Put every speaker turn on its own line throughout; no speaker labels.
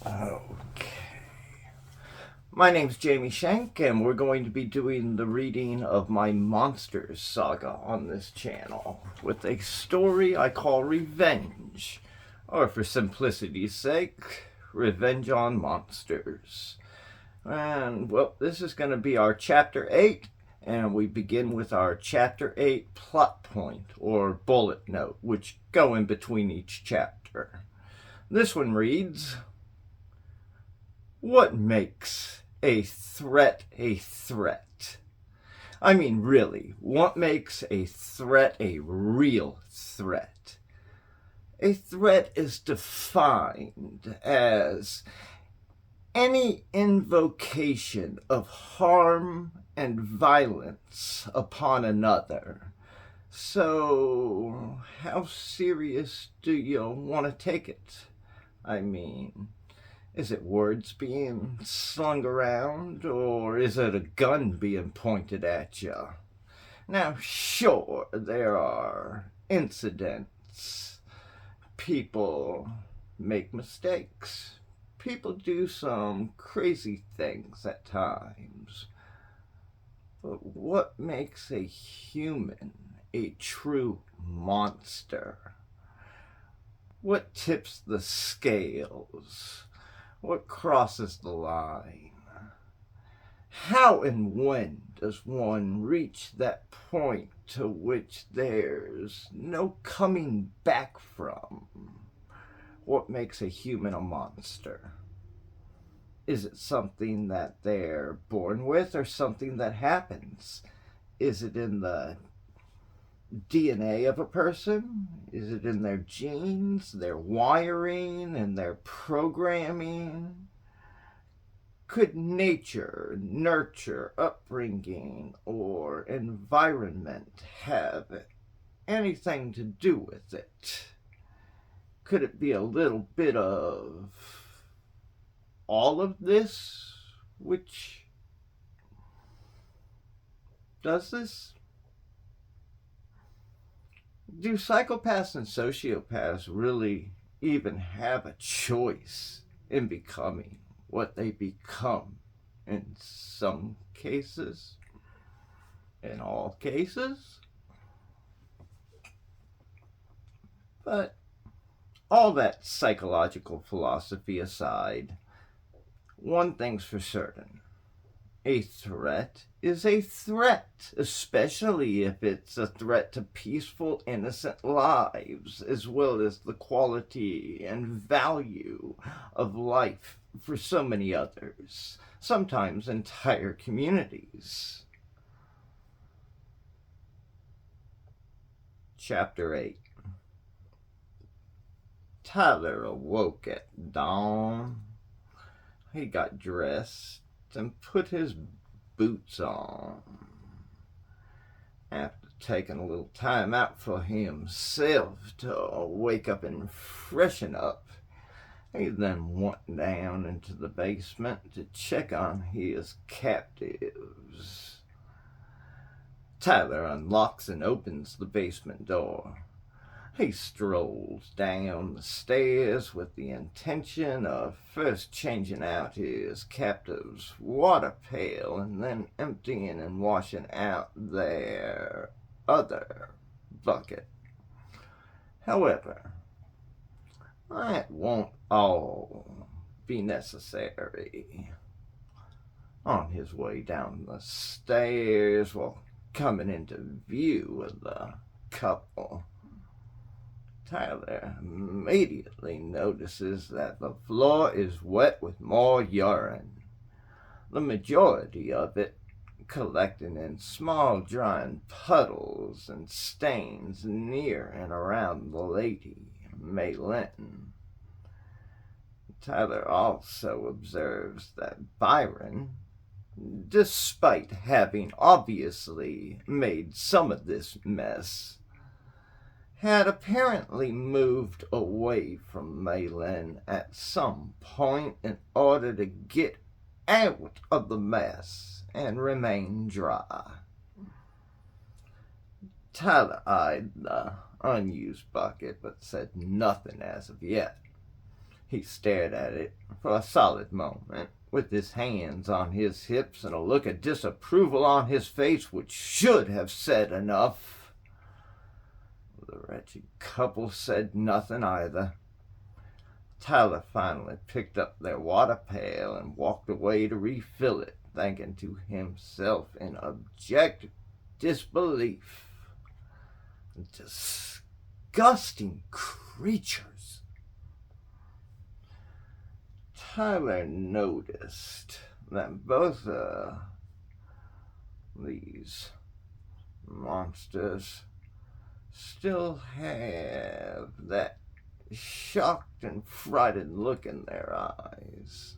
Okay. My name's Jamie Shank, and we're going to be doing the reading of my Monsters saga on this channel with a story I call Revenge, or for simplicity's sake, Revenge on Monsters. And, well, this is going to be our Chapter 8, and we begin with our Chapter 8 plot point, or bullet note, which go in between each chapter. This one reads, what makes a threat a threat? I mean, really, what makes a threat a real threat? A threat is defined as any invocation of harm and violence upon another. So, how serious do you want to take it? I mean, is it words being slung around, or is it a gun being pointed at you? Now, sure, there are incidents. People make mistakes. People do some crazy things at times. But what makes a human a true monster? What tips the scales? What crosses the line? How and when does one reach that point to which there's no coming back from? What makes a human a monster? Is it something that they're born with or something that happens? Is it in the DNA of a person? Is it in their genes, their wiring, and their programming? Could nature, nurture, upbringing, or environment have anything to do with it? Could it be a little bit of all of this which does this? Do psychopaths and sociopaths really even have a choice in becoming what they become? In some cases, in all cases. But all that psychological philosophy aside, one thing's for certain. A threat is a threat, especially if it's a threat to peaceful, innocent lives, as well as the quality and value of life for so many others, sometimes entire communities. Chapter 8. Tyler awoke at dawn. He got dressed and put his boots on. After taking a little time out for himself to wake up and freshen up, he then went down into the basement to check on his captives. Tyler unlocks and opens the basement door. He strolls down the stairs with the intention of first changing out his captive's water pail and then emptying and washing out their other bucket. However, that won't all be necessary. On his way down the stairs, coming into view of the couple, Tyler immediately notices that the floor is wet with more urine, the majority of it collecting in small drying puddles and stains near and around the lady, May Linton. Tyler also observes that Byron, despite having obviously made some of this mess, had apparently moved away from Maylin at some point in order to get out of the mess and remain dry. Tyler eyed the unused bucket but said nothing as of yet. He stared at it for a solid moment, with his hands on his hips and a look of disapproval on his face which should have said enough. The wretched couple said nothing either. Tyler finally picked up their water pail and walked away to refill it, thinking to himself in abject disbelief. Disgusting creatures. Tyler noticed that both these monsters still have that shocked and frightened look in their eyes.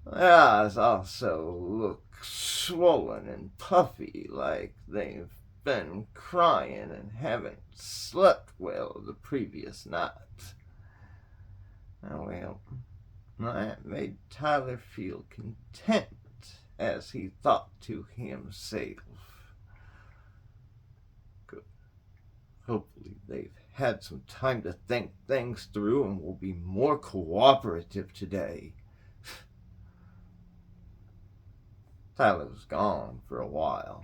Their eyes also look swollen and puffy, like they've been crying and haven't slept well the previous night. Well, that made Tyler feel content as he thought to himself, good. Hopefully they've had some time to think things through and will be more cooperative today. Tyler was gone for a while.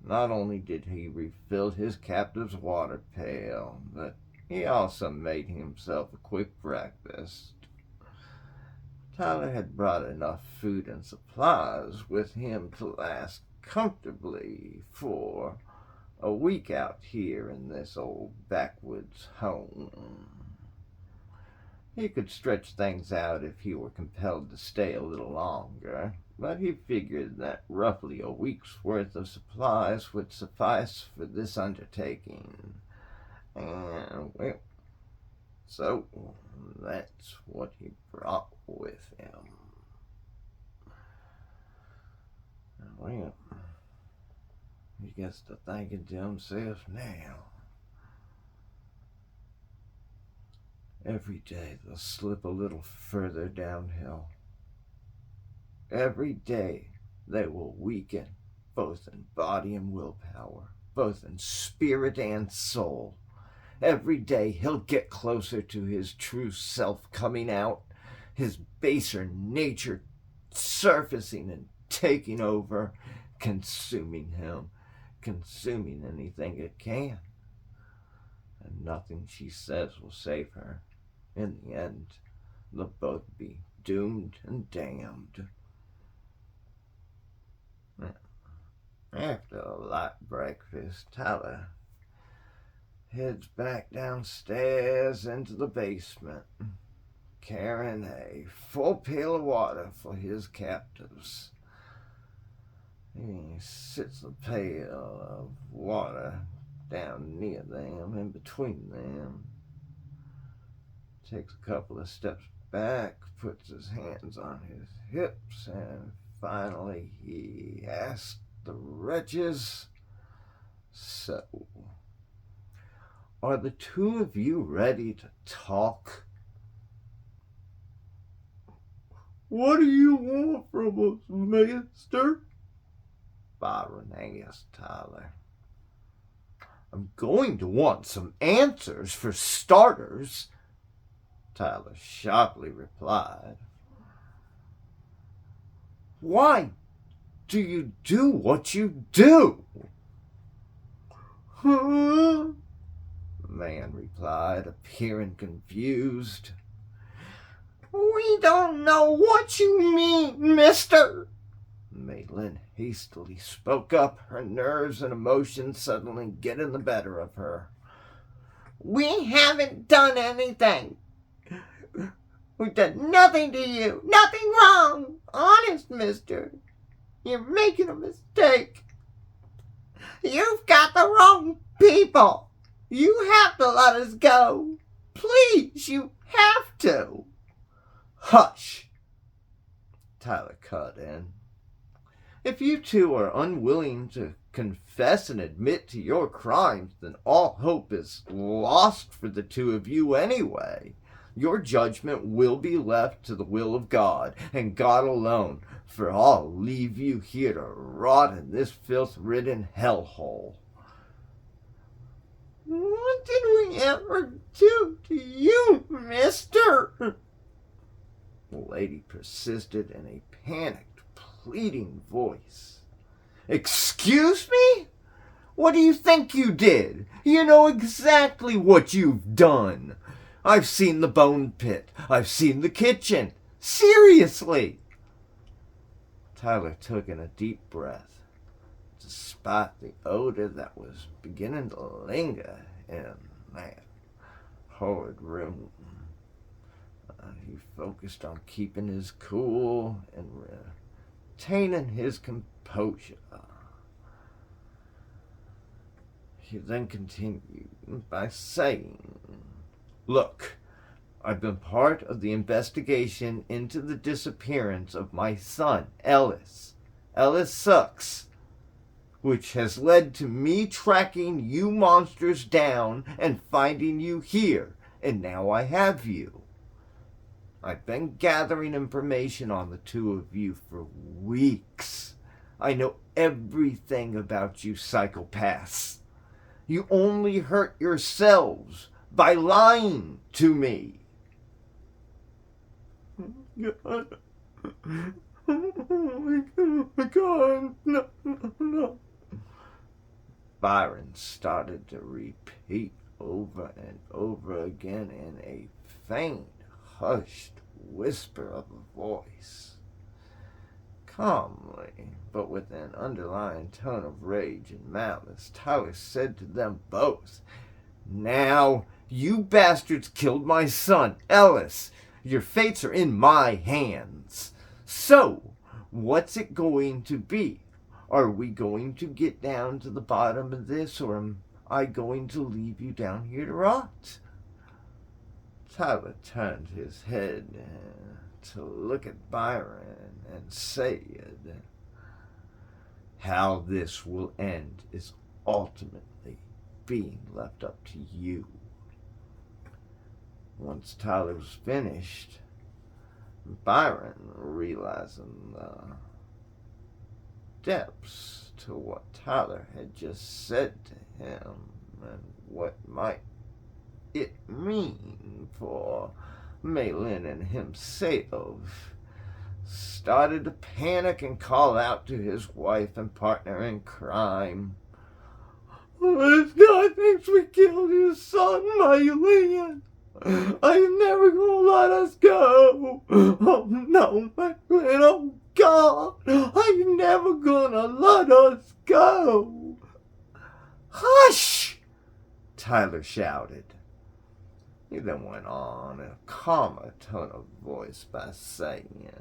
Not only did he refill his captive's water pail, but he also made himself a quick breakfast. Tyler had brought enough food and supplies with him to last comfortably for a week out here in this old backwoods home. He could stretch things out if he were compelled to stay a little longer, but he figured that roughly a week's worth of supplies would suffice for this undertaking. And, well, so that's what he brought with him. Well, he gets to thinking to himself now. Every day they'll slip a little further downhill. Every day they will weaken, both in body and willpower, both in spirit and soul. Every day he'll get closer to his true self coming out, his baser nature surfacing and taking over, consuming him, consuming anything it can. And nothing she says will save her. In the end, they'll both be doomed and damned. After a light breakfast, Tyler heads back downstairs into the basement, carrying a full pail of water for his captives. He sits the pail of water down near them, in between them, takes a couple of steps back, puts his hands on his hips, and finally he asks the wretches, "So, are the two of you ready to talk?" "What do you want from us, mister?" Byron asked Tyler. "I'm going to want some answers for starters," Tyler sharply replied. "Why do you do what you do?" "Huh?" the man replied, appearing confused. "We don't know what you mean, mister," Maitland hastily spoke up, her nerves and emotions suddenly getting the better of her. "We haven't done anything. We've done nothing to you. Nothing wrong. Honest, mister. You're making a mistake. You've got the wrong people. You have to let us go. Please, you have to." "Hush," Tyler cut in. "If you two are unwilling to confess and admit to your crimes, then all hope is lost for the two of you anyway. Your judgment will be left to the will of God, and God alone, for I'll leave you here to rot in this filth-ridden hellhole." "What did we ever do to you, mister?" lady persisted in a panicked, pleading voice. "Excuse me? What do you think you did? You know exactly what you've done. I've seen the bone pit. I've seen the kitchen. Seriously!" Tyler took in a deep breath. Despite the odor that was beginning to linger in that horrid room, he focused on keeping his cool and retaining his composure. He then continued by saying, "Look, I've been part of the investigation into the disappearance of my son, Ellis Sucks, which has led to me tracking you monsters down and finding you here, and now I have you. I've been gathering information on the two of you for weeks. I know everything about you psychopaths. You only hurt yourselves by lying to me." God. Oh my God. No. Byron started to repeat over and over again in a faint, hushed whisper of a voice. Calmly, but with an underlying tone of rage and malice, Tyler said to them both, "Now, you bastards killed my son, Ellis. Your fates are in my hands. So, what's it going to be? Are we going to get down to the bottom of this, or am I going to leave you down here to rot?" Tyler turned his head to look at Byron and said, "How this will end is ultimately being left up to you." Once Tyler was finished, Byron, realizing the depths to what Tyler had just said to him and what might it mean for Malin and himself, started to panic and call out to his wife and partner in crime, "This guy thinks we killed his son, Malin. I'm never gonna let us go. Oh no, Malin, oh God, I'm never gonna let us go." "Hush!" Tyler shouted. He then went on in a calmer tone of voice by saying,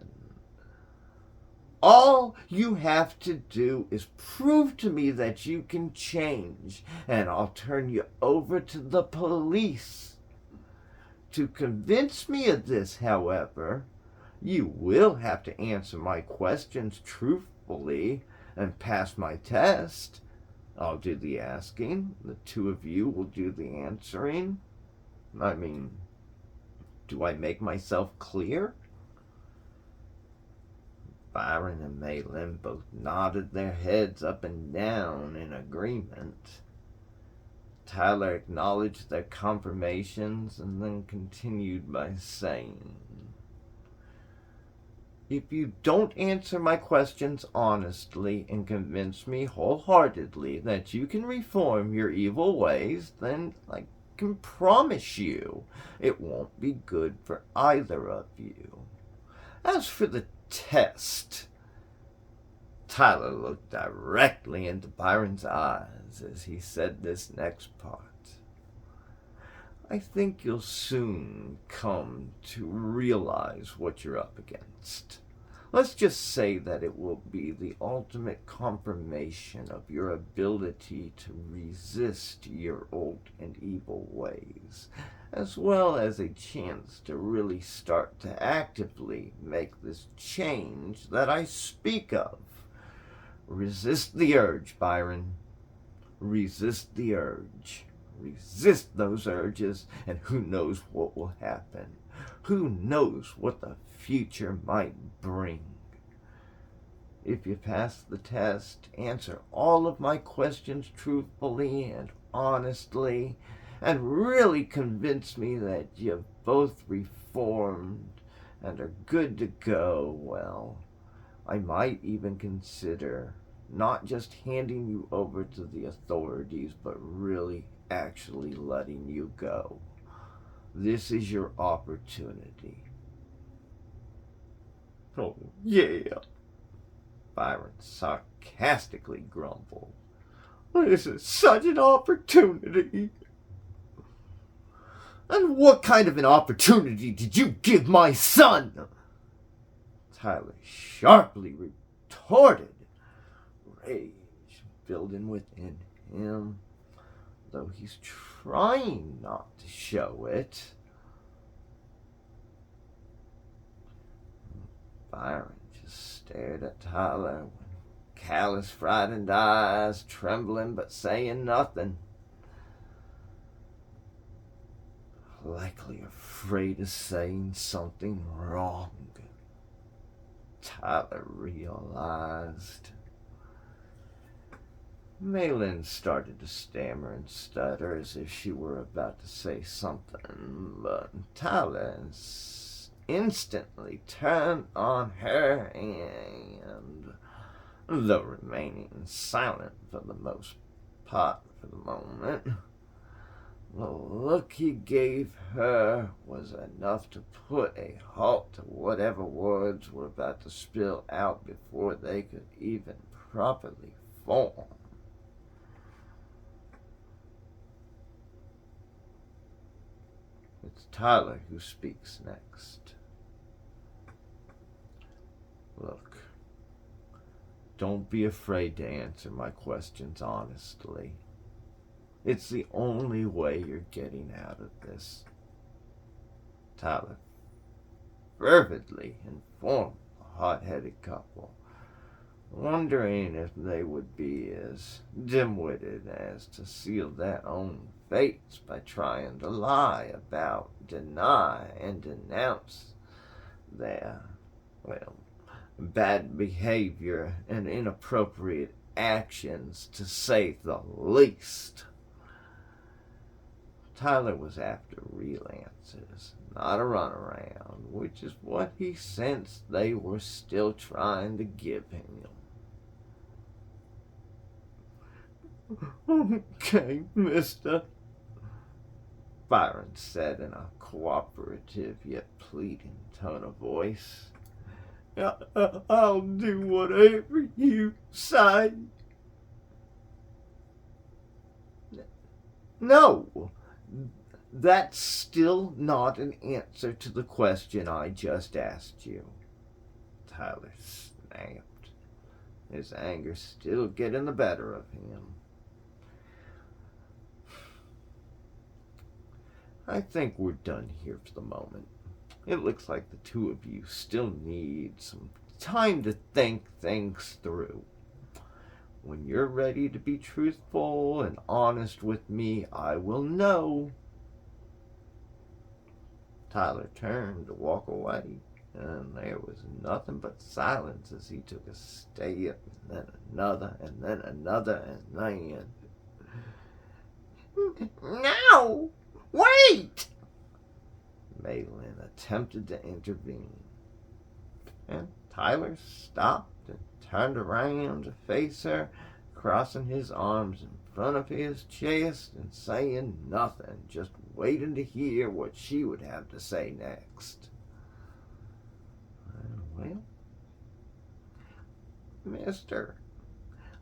"All you have to do is prove to me that you can change, and I'll turn you over to the police. To convince me of this, however, you will have to answer my questions truthfully and pass my test. I'll do the asking. The two of you will do the answering. I mean, do I make myself clear?" Byron and Malin both nodded their heads up and down in agreement. Tyler acknowledged their confirmations and then continued by saying, "If you don't answer my questions honestly and convince me wholeheartedly that you can reform your evil ways, then I can promise you it won't be good for either of you. As for the test," Tyler looked directly into Byron's eyes as he said this next part, "I think you'll soon come to realize what you're up against. Let's just say that it will be the ultimate confirmation of your ability to resist your old and evil ways, as well as a chance to really start to actively make this change that I speak of. Resist the urge, Byron. Resist the urge. Resist those urges, and who knows what will happen. Who knows what the future might bring. If you pass the test, answer all of my questions truthfully and honestly, and really convince me that you've both reformed and are good to go, well, I might even consider not just handing you over to the authorities, but really actually letting you go. This is your opportunity. Oh, yeah, Byron sarcastically grumbled. This is such an opportunity. And what kind of an opportunity did you give my son? Tyler sharply retorted, rage building within him, though he's trying not to show it. Byron just stared at Tyler with callous, frightened eyes, trembling but saying nothing. Likely afraid of saying something wrong, Tyler realized. Malin started to stammer and stutter as if she were about to say something, but Tyler instantly turned on her and, though remaining silent for the most part for the moment, the look he gave her was enough to put a halt to whatever words were about to spill out before they could even properly form. It's Tyler who speaks next. Look, don't be afraid to answer my questions honestly. It's the only way you're getting out of this. Tyler fervently informed the hot-headed couple, wondering if they would be as dim-witted as to seal their own fates by trying to lie about, deny, and denounce their, bad behavior and inappropriate actions, to say the least. Tyler was after real answers, not a runaround, which is what he sensed they were still trying to give him. Okay, mister, Byron said in a cooperative yet pleading tone of voice. I'll do whatever you say. No, that's still not an answer to the question I just asked you, Tyler snapped, his anger still getting the better of him. I think we're done here for the moment. It looks like the two of you still need some time to think things through. When you're ready to be truthful and honest with me, I will know. Tyler turned to walk away, and there was nothing but silence as he took a step, and then another, and then another, and then... No! Wait! Malin attempted to intervene, and Tyler stopped and turned around to face her, crossing his arms in front of his chest and saying nothing, just waiting to hear what she would have to say next. Well, mister,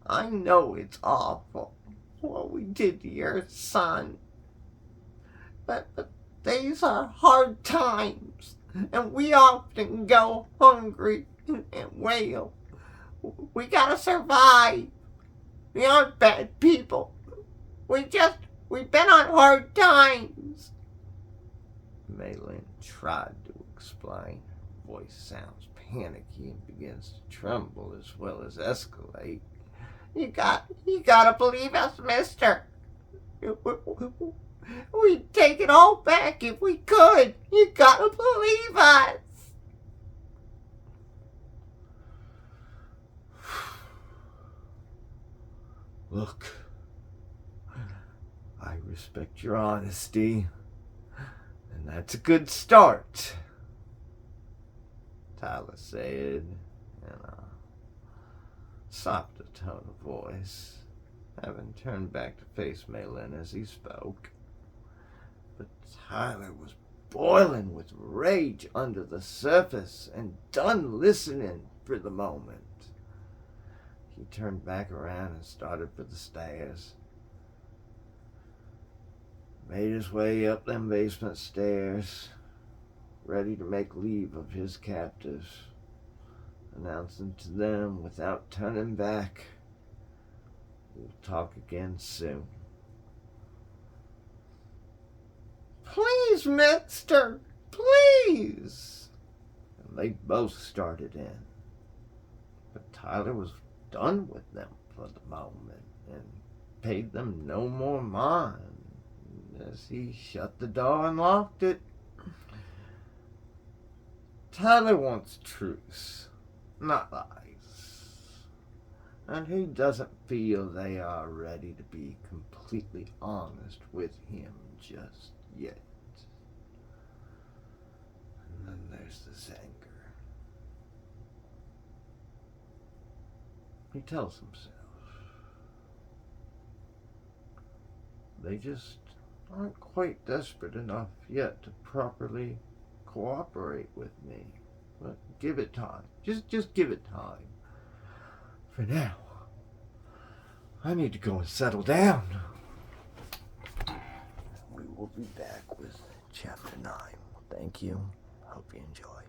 I know it's awful what we did to your son, but these are hard times, and we often go hungry and wail. We gotta survive. We aren't bad people. We've been on hard times. Malin tried to explain. Her voice sounds panicky and begins to tremble as well as escalate. You gotta believe us, mister. We'd take it all back if we could. You gotta believe us. Look, I respect your honesty, and that's a good start. Tyler said in a softer tone of voice, having turned back to face Malin as he spoke. But Tyler was boiling with rage under the surface and done listening for the moment. He turned back around and started for the stairs. Made his way up them basement stairs, ready to make leave of his captors, announcing to them without turning back, "We'll talk again soon." "Please, mister, please!" And they both started in. But Tyler was done with them for the moment and paid them no more mind as he shut the door and locked it. Tyler wants truth, not lies. And he doesn't feel they are ready to be completely honest with him just yet. And then there's this anger. He tells himself they just aren't quite desperate enough yet to properly cooperate with me. But give it time. Just give it time. For now, I need to go and settle down. We will be back with Chapter 9. Thank you. Hope you enjoy.